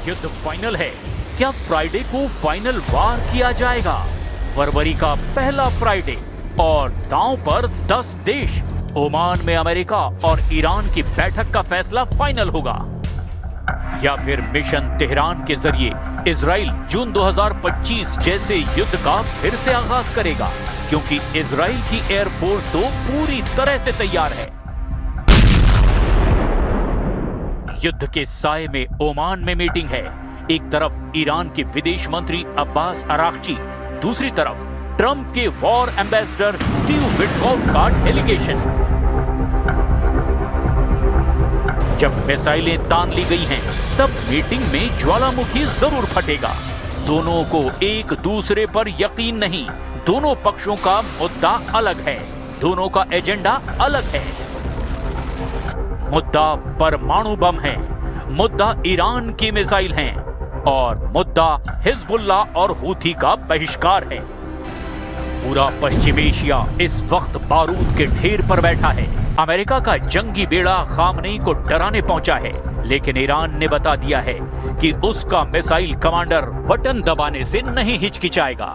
युद्ध फाइनल है? क्या फ्राइडे को फाइनल वार किया जाएगा? फरवरी का पहला फ्राइडे और दांव पर 10 देश। ओमान में अमेरिका और ईरान की बैठक का फैसला फाइनल होगा, या फिर मिशन तेहरान के जरिए इजराइल जून 2025 जैसे युद्ध का फिर से आगाज करेगा, क्योंकि इजराइल की एयरफोर्स तो पूरी तरह से तैयार है। युद्ध के साए में ओमान में मीटिंग है। एक तरफ ईरान के विदेश मंत्री अब्बास अराक्ची, दूसरी तरफ ट्रंप के वॉर एम्बेसडर स्टीव विटकॉफ का डेलीगेशन। जब मिसाइलें तान ली गई हैं, तब मीटिंग में ज्वालामुखी जरूर फटेगा। दोनों को एक दूसरे पर यकीन नहीं। दोनों पक्षों का मुद्दा अलग है, दोनों का एजेंडा अलग है। मुद्दा परमाणु बम है, मुद्दा ईरान की मिसाइल हैं, और मुद्दा हिजबुल्ला और हूथी का बहिष्कार है। पूरा पश्चिम एशिया इस वक्त बारूद के ढेर पर बैठा है। अमेरिका का जंगी बेड़ा खामनेई को डराने पहुंचा है, लेकिन ईरान ने बता दिया है कि उसका मिसाइल कमांडर बटन दबाने से नहीं हिचकिचाएगा।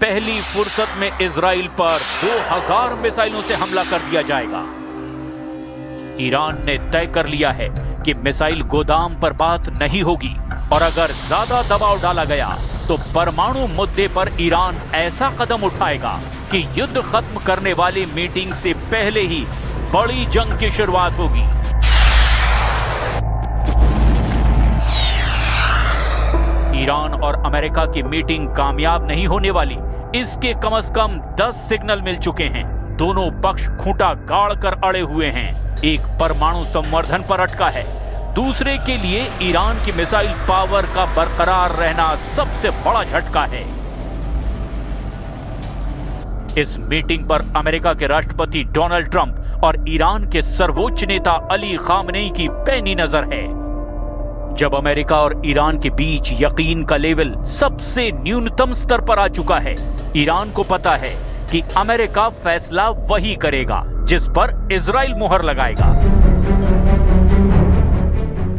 पहली फुर्सत में इजराइल पर 2000 मिसाइलों से हमला कर दिया जाएगा। ईरान ने तय कर लिया है कि मिसाइल गोदाम पर बात नहीं होगी, और अगर ज्यादा दबाव डाला गया तो परमाणु मुद्दे पर ईरान ऐसा कदम उठाएगा कि युद्ध खत्म करने वाली मीटिंग से पहले ही बड़ी जंग की शुरुआत होगी। ईरान और अमेरिका की मीटिंग कामयाब नहीं होने वाली, इसके कम से कम 10 सिग्नल मिल चुके हैं। दोनों पक्ष खूंटा गाड़ कर अड़े हुए हैं। एक परमाणु संवर्धन पर अटका है, दूसरे के लिए ईरान की मिसाइल पावर का बरकरार रहना सबसे बड़ा झटका है। इस मीटिंग पर अमेरिका के राष्ट्रपति डोनाल्ड ट्रंप और ईरान के सर्वोच्च नेता अली खामनेई की पैनी नजर है। जब अमेरिका और ईरान के बीच यकीन का लेवल सबसे न्यूनतम स्तर पर आ चुका है, ईरान को पता है कि अमेरिका फैसला वही करेगा जिस पर इजराइल मुहर लगाएगा।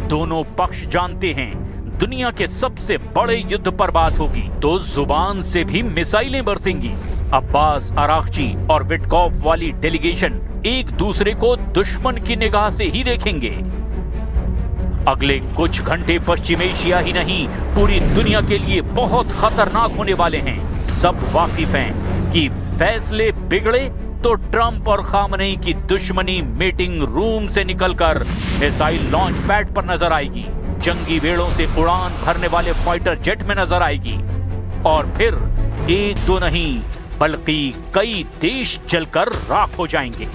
दोनों पक्ष जानते हैं दुनिया के सबसे बड़े युद्ध पर बात होगी तो जुबान से भी मिसाइलें बरसेंगी। अब्बास अराक्ची और विटकॉफ वाली डेलीगेशन एक दूसरे को दुश्मन की निगाह से ही देखेंगे। अगले कुछ घंटे पश्चिम एशिया ही नहीं, पूरी दुनिया के लिए बहुत खतरनाक होने वाले हैं। सब वाकिफ हैं कि फैसले बिगड़े तो ट्रंप और खामनेई की दुश्मनी मीटिंग रूम से निकलकर मिसाइल लॉन्च पैड पर नजर आएगी, जंगी बेड़ों से उड़ान भरने वाले फाइटर जेट में नजर आएगी, और फिर एक दो नहीं बल्कि कई देश जलकर राख हो जाएंगे।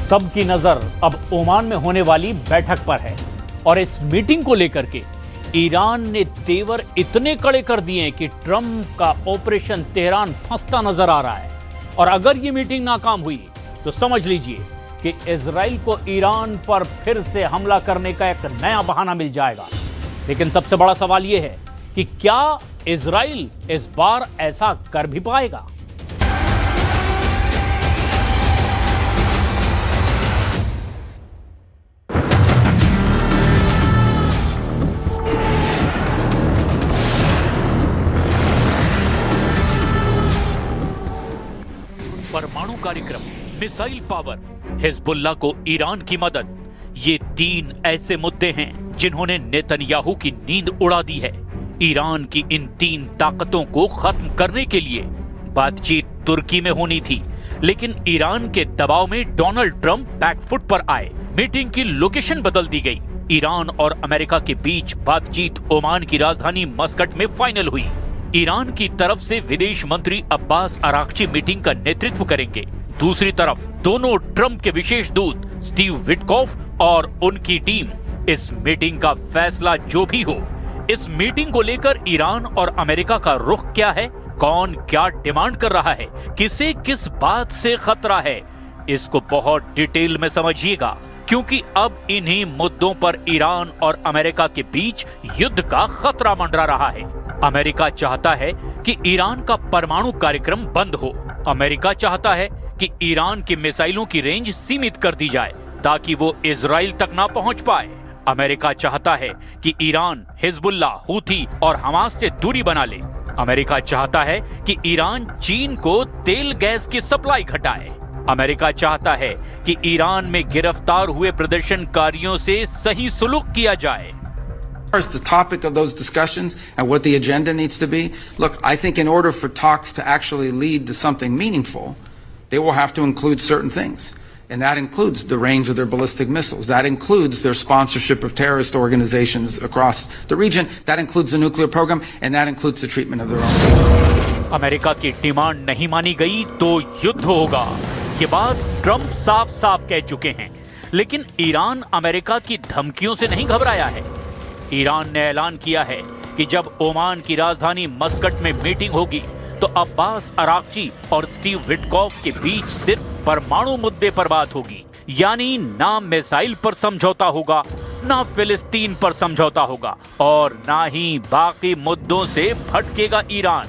सबकी नजर अब ओमान में होने वाली बैठक पर है, और इस मीटिंग को लेकर के ईरान ने तेवर इतने कड़े कर दिए कि ट्रंप का ऑपरेशन तेहरान फंसता नजर आ रहा है। और अगर ये मीटिंग नाकाम हुई तो समझ लीजिए कि इजराइल को ईरान पर फिर से हमला करने का एक नया बहाना मिल जाएगा। लेकिन सबसे बड़ा सवाल यह है कि क्या इजराइल इस बार ऐसा कर भी पाएगा? परमाणु कार्यक्रम, मिसाइल पावर, हिजबुल्ला को ईरान की मदद, ये 3 ऐसे मुद्दे हैं जिन्होंने नेतन्याहू की नींद उड़ा दी है। ईरान की इन 3 ताकतों को खत्म करने के लिए बातचीत तुर्की में होनी थी, लेकिन ईरान के दबाव में डोनाल्ड ट्रंप बैकफुट पर आए। मीटिंग की लोकेशन बदल दी गई। ईरान और अमेरिका के बीच बातचीत ओमान की राजधानी मस्कट में फाइनल हुई। ईरान की तरफ से विदेश मंत्री अब्बास अराक्ची मीटिंग का नेतृत्व करेंगे। दूसरी तरफ दोनों ट्रंप के विशेष दूत स्टीव विटकॉफ और उनकी टीम। इस मीटिंग का फैसला जो भी हो, इस मीटिंग को लेकर ईरान और अमेरिका का रुख क्या है, कौन क्या डिमांड कर रहा है, किसे किस बात से खतरा है, इसको बहुत डिटेल में समझिएगा, क्योंकि अब इन्हीं मुद्दों पर ईरान और अमेरिका के बीच युद्ध का खतरा मंडरा रहा है। अमेरिका चाहता है कि ईरान का परमाणु कार्यक्रम बंद हो। अमेरिका चाहता है कि ईरान की मिसाइलों की रेंज सीमित कर दी जाए। ताकि वो इजराइल तक ना पहुंच पाए। अमेरिका चाहता है कि ईरान, हिजबुल्ला, हूथी और हमास से दूरी बना ले। अमेरिका चाहता है कि ईरान चीन को तेल गैस की सप्लाई घटाए। अमेरिका चाहता है कि ईरान में गिरफ्तार हुए प्रदर्शनकारियों से सही सुलूक किया जाए। As the topic of those discussions and what the agenda needs to be, look, I think in order for talks to actually lead to something meaningful, they will have to include certain things. And that includes the range of their ballistic missiles. That includes their sponsorship of terrorist organizations across the region. That includes the nuclear program, and that includes the treatment of their own people. America की demand नहीं मानी गई तो युद्ध होगा, ये बात Trump साफ साफ कह चुके हैं। लेकिन ईरान अमेरिका की धमकियों से नहीं घबराया है। ईरान ने ऐलान किया है कि जब ओमान की राजधानी मस्कट में मीटिंग होगी तो अब्बास अराक्ची और स्टीव विटकॉफ के बीच सिर्फ परमाणु मुद्दे पर बात होगी। यानी ना मिसाइल पर समझौता होगा, ना फिलिस्तीन पर समझौता होगा और ना ही बाकी मुद्दों से भटकेगा ईरान।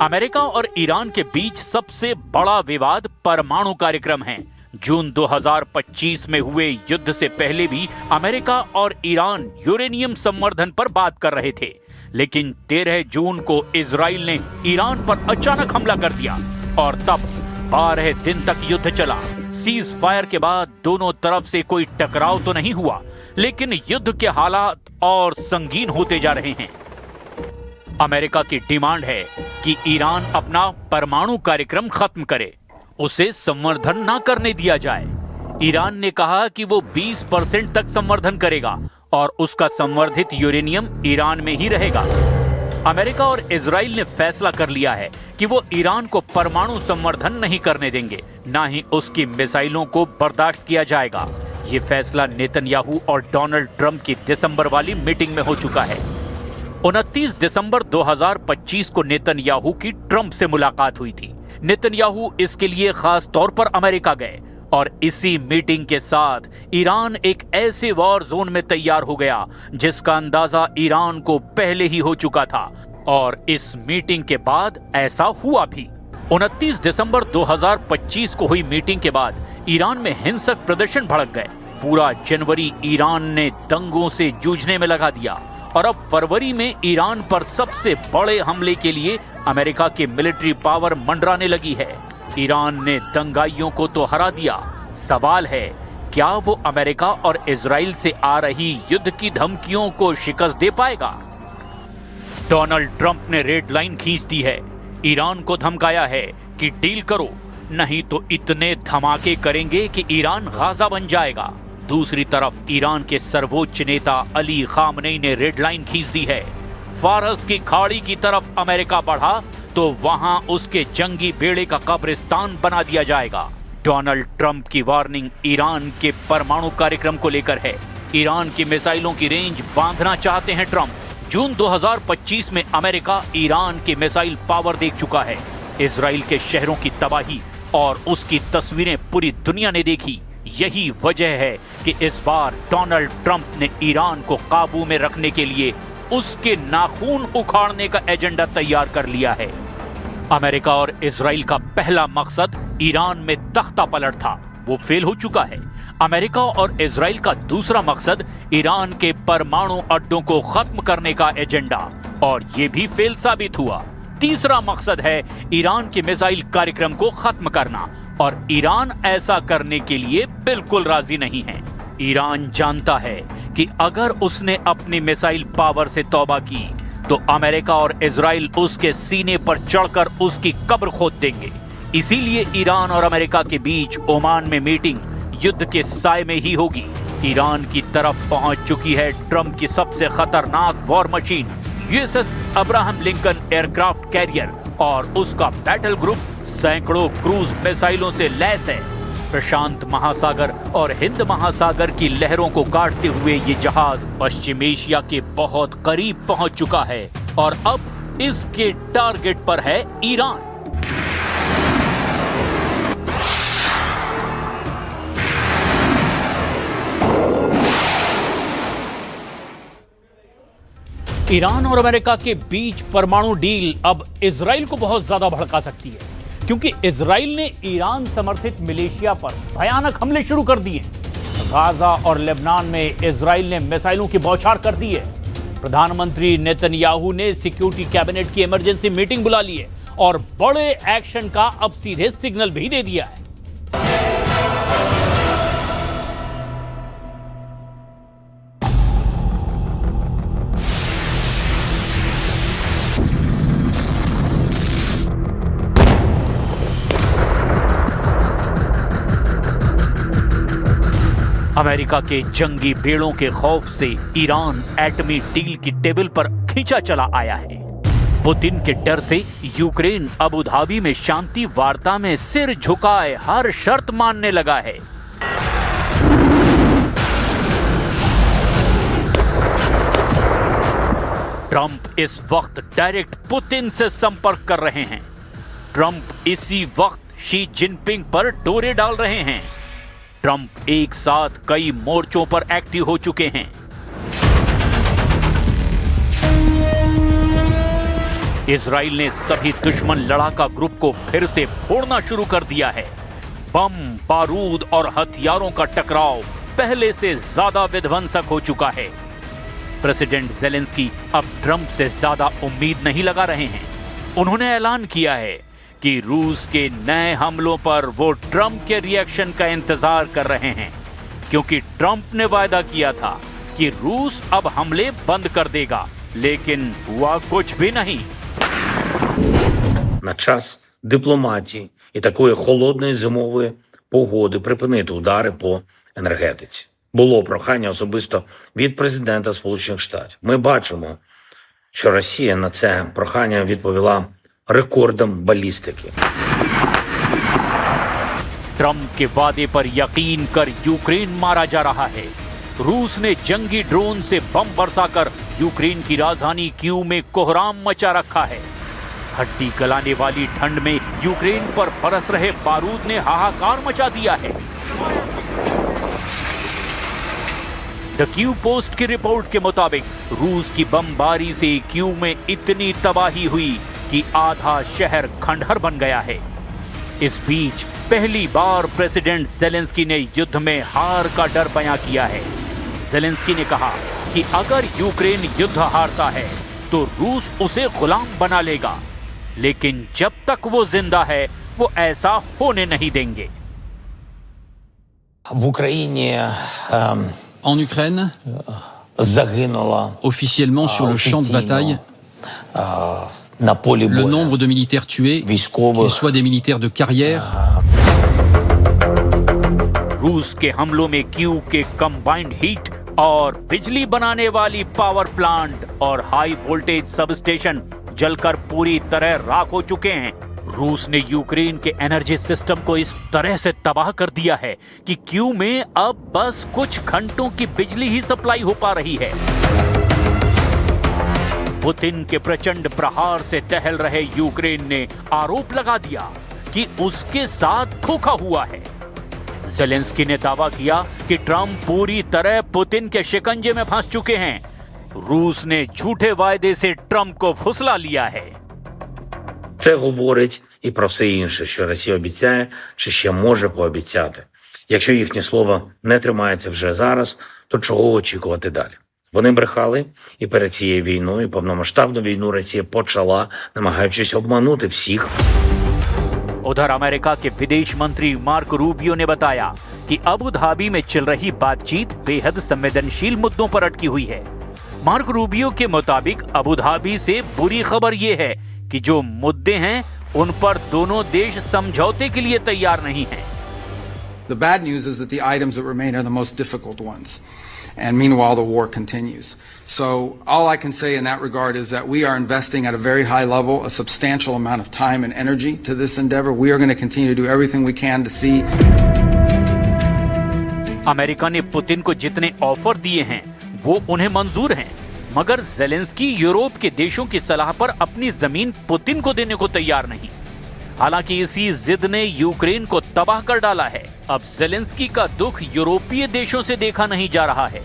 अमेरिका और ईरान के बीच सबसे बड़ा विवाद परमाणु कार्यक्रम है। जून 2025 में हुए युद्ध से पहले भी अमेरिका और ईरान यूरेनियम संवर्धन पर बात कर रहे थे, लेकिन 13 जून को इजराइल ने ईरान पर अचानक हमला कर दिया और तब 12 दिन तक युद्ध चला। सीज फायर के बाद दोनों तरफ से कोई टकराव तो नहीं हुआ, लेकिन युद्ध के हालात और संगीन होते जा रहे हैं। अमेरिका की डिमांड है कि ईरान अपना परमाणु कार्यक्रम खत्म करे, उसे संवर्धन ना करने दिया जाए। ईरान ने कहा कि वो 20% तक संवर्धन करेगा और उसका संवर्धित यूरेनियम ईरान में ही रहेगा। अमेरिका और इजराइल ने फैसला कर लिया है कि वो ईरान को परमाणु संवर्धन नहीं करने देंगे, ना ही उसकी मिसाइलों को बर्दाश्त किया जाएगा। ये फैसला नेतन्याहू और डोनाल्ड ट्रंप की दिसंबर वाली मीटिंग में हो चुका है। 29 दिसंबर 2025 को नेतन्याहू की ट्रंप से मुलाकात हुई थी। नेतन्याहू इसके लिए खास तौर पर अमेरिका गए और इसी मीटिंग के साथ ईरान एक ऐसे वॉर जोन में तैयार हो गया जिसका अंदाजा ईरान को पहले ही हो चुका था और इस मीटिंग के बाद ऐसा हुआ भी। 29 दिसंबर 2025 को हुई मीटिंग के बाद ईरान में हिंसक प्रदर्शन भड़क गए। पूरा जनवरी ईरान ने दंगों से जूझने में लगा दिया और अब फरवरी में ईरान पर सबसे बड़े हमले के लिए अमेरिका की मिलिट्री पावर मंडराने लगी है। ईरान ने दंगाइयों को तो हरा दिया, सवाल है क्या वो अमेरिका और इजराइल से आ रही युद्ध की धमकियों को शिकस्त दे पाएगा? डोनाल्ड ट्रंप ने रेड लाइन खींच दी है। ईरान को धमकाया है कि डील करो, नहीं तो इतने धमाके करेंगे कि ईरान गाजा बन जाएगा। दूसरी तरफ ईरान के सर्वोच्च नेता अली खामनेई ने रेड लाइन खींच दी है। फारस की खाड़ी की तरफ अमेरिका बढ़ा तो वहां उसके जंगी बेड़े का कब्रिस्तान बना दिया जाएगा। डोनाल्ड ट्रंप की वार्निंग ईरान के परमाणु कार्यक्रम को लेकर है। ईरान की मिसाइलों की रेंज बांधना चाहते हैं ट्रंप। जून 2025 में अमेरिका ईरान की मिसाइल पावर देख चुका है। इजराइल के शहरों की तबाही और उसकी तस्वीरें पूरी दुनिया ने देखी। यही वजह है कि इस बार डोनाल्ड ट्रंप ने ईरान को काबू में रखने के लिए उसके नाखून उखाड़ने का एजेंडा तैयार कर लिया है। अमेरिका और इजराइल का पहला मकसद ईरान में तख्ता पलट था, वो फेल हो चुका है। अमेरिका और इजराइल का दूसरा मकसद ईरान के परमाणु अड्डों को खत्म करने का एजेंडा, और ये भी फेल साबित हुआ। तीसरा मकसद है ईरान के मिसाइल कार्यक्रम को खत्म करना, और ईरान ऐसा करने के लिए बिल्कुल राजी नहीं है। ईरान जानता है कि अगर उसने अपनी मिसाइल पावर से तौबा की तो अमेरिका और इजराइल उसके सीने पर चढ़कर उसकी कब्र खोद देंगे। इसीलिए ईरान और अमेरिका के बीच ओमान में मीटिंग युद्ध के साए में ही होगी। ईरान की तरफ पहुंच चुकी है ट्रंप की सबसे खतरनाक war machine USS Abraham Lincoln aircraft carrier, और उसका बैटल ग्रुप सैकड़ों क्रूज मिसाइलों से लैस है। प्रशांत महासागर और हिंद महासागर की लहरों को काटते हुए ये जहाज पश्चिम एशिया के बहुत करीब पहुंच चुका है और अब इसके टारगेट पर है ईरान। ईरान और अमेरिका के बीच परमाणु डील अब इजराइल को बहुत ज्यादा भड़का सकती है, क्योंकि इजराइल ने ईरान समर्थित मिलिशिया पर भयानक हमले शुरू कर दिए। गाजा और लेबनान में इजराइल ने मिसाइलों की बौछार कर दी है। प्रधानमंत्री नेतन्याहू ने सिक्योरिटी कैबिनेट की इमरजेंसी मीटिंग बुला ली है और बड़े एक्शन का अब सीधे सिग्नल भी दे दिया है। अमेरिका के जंगी बेड़ों के खौफ से ईरान एटमी डील की टेबल पर खींचा चला आया है। पुतिन के डर से यूक्रेन अबू धाबी में शांति वार्ता में सिर झुकाए हर शर्त मानने लगा है। ट्रंप इस वक्त डायरेक्ट पुतिन से संपर्क कर रहे हैं। ट्रंप इसी वक्त शी जिनपिंग पर डोरे डाल रहे हैं। ट्रंप एक साथ कई मोर्चों पर एक्टिव हो चुके हैं। इजराइल ने सभी दुश्मन लड़ाका ग्रुप को फिर से फोड़ना शुरू कर दिया है। बम, बारूद और हथियारों का टकराव पहले से ज्यादा विध्वंसक हो चुका है। प्रेसिडेंट ज़ेलेंस्की अब ट्रंप से ज्यादा उम्मीद नहीं लगा रहे हैं। उन्होंने ऐलान किया है कि रूस के नए हमलों पर वो ट्रंप के रिएक्शन का इंतजार कर रहे हैं, क्योंकि ट्रंप ने वायदा किया था कि रूस अब हमले बंद कर देगा, लेकिन हुआ कुछ भी नहीं। На час дипломатії і такої холодної зимової погоди припинити удари по енергетиці. Було прохання особисто від президента Сполучених Штатів. Ми бачимо, що Росія на це прохання відповіла रिकॉर्डम balistiki. ट्रंप के वादे पर यकीन कर यूक्रेन मारा जा रहा है। रूस ने जंगी ड्रोन से बम बरसाकर यूक्रेन की राजधानी कीव में कोहराम मचा रखा है। हड्डी गलाने वाली ठंड में यूक्रेन पर बरस रहे बारूद ने हाहाकार मचा दिया है। द कीव पोस्ट की रिपोर्ट के मुताबिक रूस की बमबारी से कीव में इतनी तबाही हुई कि आधा शहर खंडहर बन गया है। इस बीच पहली बार प्रेसिडेंट ज़ेलेंस्की ने युद्ध में हार का डर बयां किया है। ज़ेलेंस्की ने कहा कि अगर यूक्रेन युद्ध हारता है तो रूस उसे गुलाम बना लेगा, लेकिन जब तक वो जिंदा है वो ऐसा होने नहीं देंगे। В Украине En Ukraine, загинуло officiellement sur le champ de bataille, на поле le боя nombre de militaires tués, qu'ils військових soient des militaires de carrière, रूस के हमलों में कीव के कंबाइंड हीट और बिजली बनाने वाली पावर प्लांट और हाई वोल्टेज सब स्टेशन जलकर पूरी तरह राख हो चुके हैं। रूस ने यूक्रेन के एनर्जी सिस्टम को इस तरह से तबाह कर दिया है कि कीव में अब बस कुछ घंटों की बिजली ही सप्लाई हो पा रही है। पुतिन के प्रचंड प्रहार से टहल रहे यूक्रेन ने आरोप लगा दिया कि उसके साथ धोखा हुआ है। ज़ेलेंस्की ने दावा किया कि ट्रंप पूरी तरह पुतिन के शिकंजे में फंस चुके हैं। रूस ने झूठे वायदे से ट्रंप को फुसला लिया है। Це говорить і про все інше, що Росія обіцяє, чи ще може пообіцяти. Якщо їхнє слово не тримається вже зараз, то чого очікувати далі? Вони брехали і перед цією війною, і повномасштабну війну Росія почала, намагаючись обманути всіх. उधर अमेरिका के विदेश मंत्री मार्क रूबियो ने बताया कि अबू धाबी में चल रही बातचीत बेहद संवेदनशील मुद्दों पर अटकी हुई है। मार्क रूबियो के मुताबिक अबू धाबी से बुरी खबर यह है कि जो मुद्दे हैं उन पर दोनों देश समझौते के लिए तैयार नहीं हैं। The bad news is that the items that remain are the most difficult ones. And meanwhile, the war continues. So all I can say in that regard is that we are investing at a very high level, a substantial amount of time and energy to this endeavor. We are going to continue to do everything we can to see America ने Putin को जितने offer दिए हैं वो उन्हें मंजूर हैं, मगर जेलेंस्की यूरोप के देशों की सलाह पर अपनी जमीन पुतिन को देने को तैयार नहीं। हालांकि इसी जिद ने यूक्रेन को तबाह कर डाला है। अब जेलेंस्की का दुख यूरोपीय देशों से देखा नहीं जा रहा है।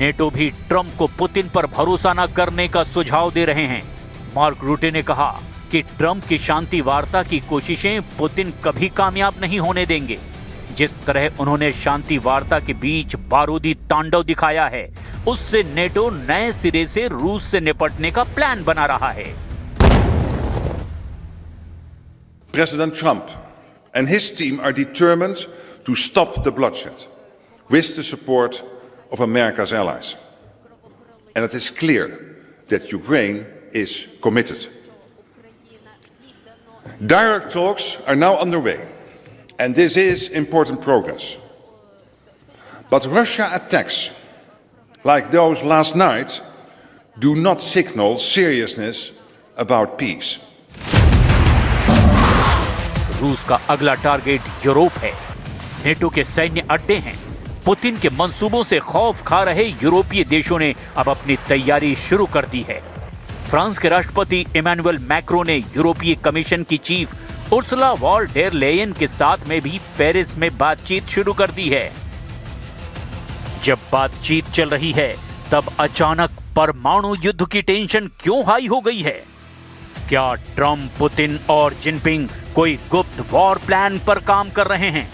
नेटो भी ट्रंप को पुतिन पर भरोसा न करने का सुझाव दे रहे हैं। मार्क रूटे ने कहा कि ट्रंप की शांति वार्ता की कोशिशें पुतिन कभी कामयाब नहीं होने देंगे। जिस तरह उन्होंने शांति वार्ता के बीच बारूदी तांडव दिखाया है, उससे नेटो नए सिरे से रूस से निपटने का प्लान बना रहा है। President Trump and his team are determined to stop the bloodshed with the support of America's allies. And it is clear that Ukraine is committed. Direct talks are now underway, and this is important progress. But Russia attacks, like those last night, do not signal seriousness about peace. रूस का अगला target Europe है। NATO के सैन्य अड्डे हैं। Putin के मंसूबों से खौफ खा रहे यूरोपीय देशों ने अब अपनी तैयारी शुरू कर दी है। फ्रांस के राष्ट्रपति इमैनुअल मैक्रो ने यूरोपीय कमीशन की chief Ursula von der Leyen के साथ में भी पेरिस में बातचीत शुरू कर दी है। जब बातचीत चल रही है, तब अचानक परमाणु युद्ध की टेंशन क्यों हाई हो गई है? क्या ट्रंप, पुतिन और जिनपिंग कोई गुप्त वॉर प्लान पर काम कर रहे हैं?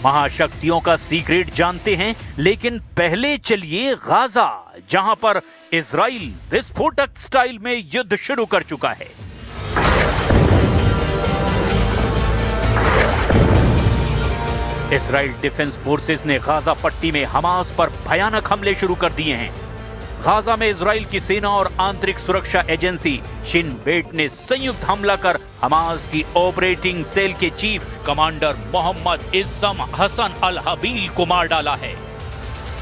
महाशक्तियों का सीक्रेट जानते हैं, लेकिन पहले चलिए गाजा, जहां पर इजराइल विस्फोटक स्टाइल में युद्ध शुरू कर चुका है। इजराइल डिफेंस फोर्सेस ने गाजा पट्टी में हमास पर भयानक हमले शुरू कर दिए हैं। गाजा में इजराइल की सेना और आंतरिक सुरक्षा एजेंसी शिन बेट ने संयुक्त हमला कर हमास की ऑपरेटिंग सेल के चीफ कमांडर मोहम्मद इस्सम हसन अल हबील को मार डाला है।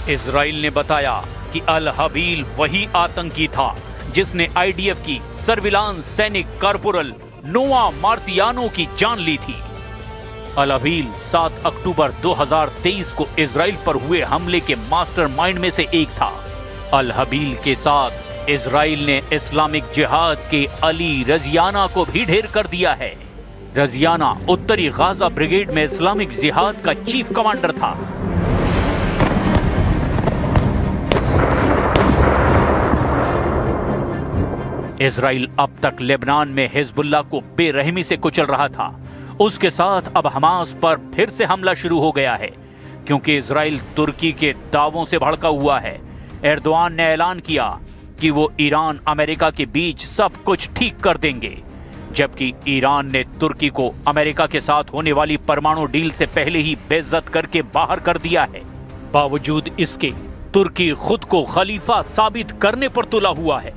इजराइल ने बताया कि अल हबील वही आतंकी था जिसने आईडीएफ की सर्विलांस सैनिक कॉर्पोरल नोआ मार्तियानो की जान ली थी। अल हबील 7 अक्टूबर 2023 को इजराइल पर हुए हमले के मास्टरमाइंड में से एक था। अल हबील के साथ इजराइल ने इस्लामिक जिहाद के अली रजियाना को भी ढेर कर दिया है। रजियाना उत्तरी गाजा ब्रिगेड में इस्लामिक जिहाद का चीफ कमांडर था। इजराइल अब तक लेबनान में हिजबुल्लाह को बेरहमी से कुचल रहा था। उसके साथ अब हमास पर फिर से हमला शुरू हो गया है, क्योंकि इजराइल तुर्की के दावों से भड़का हुआ है। एर्दोआन ने ऐलान किया कि वो ईरान अमेरिका के बीच सब कुछ ठीक कर देंगे, जबकि ईरान ने तुर्की को अमेरिका के साथ होने वाली परमाणु डील से पहले ही बेइज्जत करके बाहर कर दिया है। बावजूद इसके तुर्की खुद को खलीफा साबित करने पर तुला हुआ है,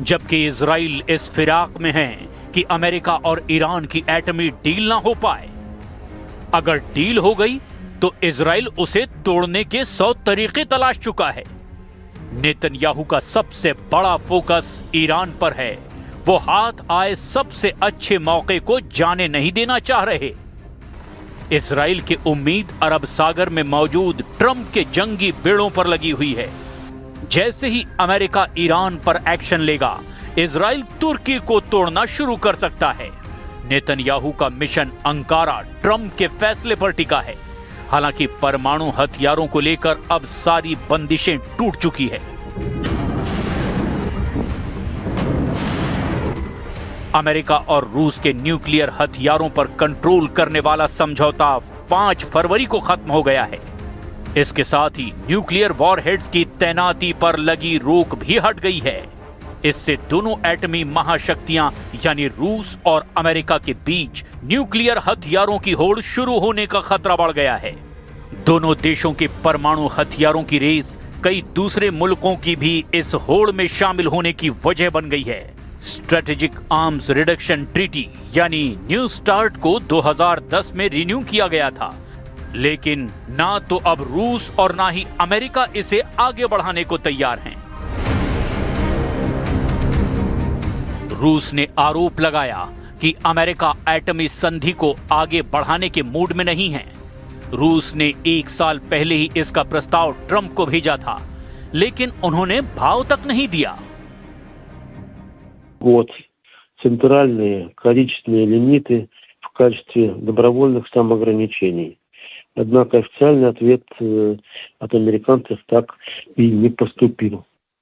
जबकि इजराइल इस फिराक में है कि अमेरिका और ईरान की एटमी डील ना हो पाए। अगर डील हो गई तो इजराइल उसे तोड़ने के 100 तरीके तलाश चुका है। नेतन्याहू का सबसे बड़ा फोकस ईरान पर है। वो हाथ आए सबसे अच्छे मौके को जाने नहीं देना चाह रहे। इजराइल की उम्मीद अरब सागर में मौजूद ट्रंप के जंगी बेड़ों पर लगी हुई है। जैसे ही अमेरिका ईरान पर एक्शन लेगा, इजराइल तुर्की को तोड़ना शुरू कर सकता है। नेतन्याहू का मिशन अंकारा ट्रंप के फैसले पर टिका है। हालांकि परमाणु हथियारों को लेकर अब सारी बंदिशें टूट चुकी है। अमेरिका और रूस के न्यूक्लियर हथियारों पर कंट्रोल करने वाला समझौता 5 फरवरी को खत्म हो गया है। इसके साथ ही न्यूक्लियर वॉरहेड्स की तैनाती पर लगी रोक भी हट गई है। इससे दोनों एटमी महाशक्तियां यानी रूस और अमेरिका के बीच न्यूक्लियर हथियारों की होड़ शुरू होने का खतरा बढ़ गया है। दोनों देशों के परमाणु हथियारों की रेस कई दूसरे मुल्कों की भी इस होड़ में शामिल होने की वजह बन गई है। स्ट्रेटेजिक आर्म्स रिडक्शन ट्रीटी यानी न्यू स्टार्ट को 2010 में रिन्यू किया गया था, लेकिन ना तो अब रूस और ना ही अमेरिका इसे आगे बढ़ाने को तैयार हैं। रूस ने आरोप लगाया कि अमेरिका एटमी संधि को आगे बढ़ाने के मूड में नहीं है। रूस ने 1 साल पहले ही इसका प्रस्ताव ट्रंप को भेजा था, लेकिन उन्होंने भाव तक नहीं दिया। Вот центральные количественные лимиты в качестве добровольных самоограничений. Однако официальный ответ от американцев так и не поступил.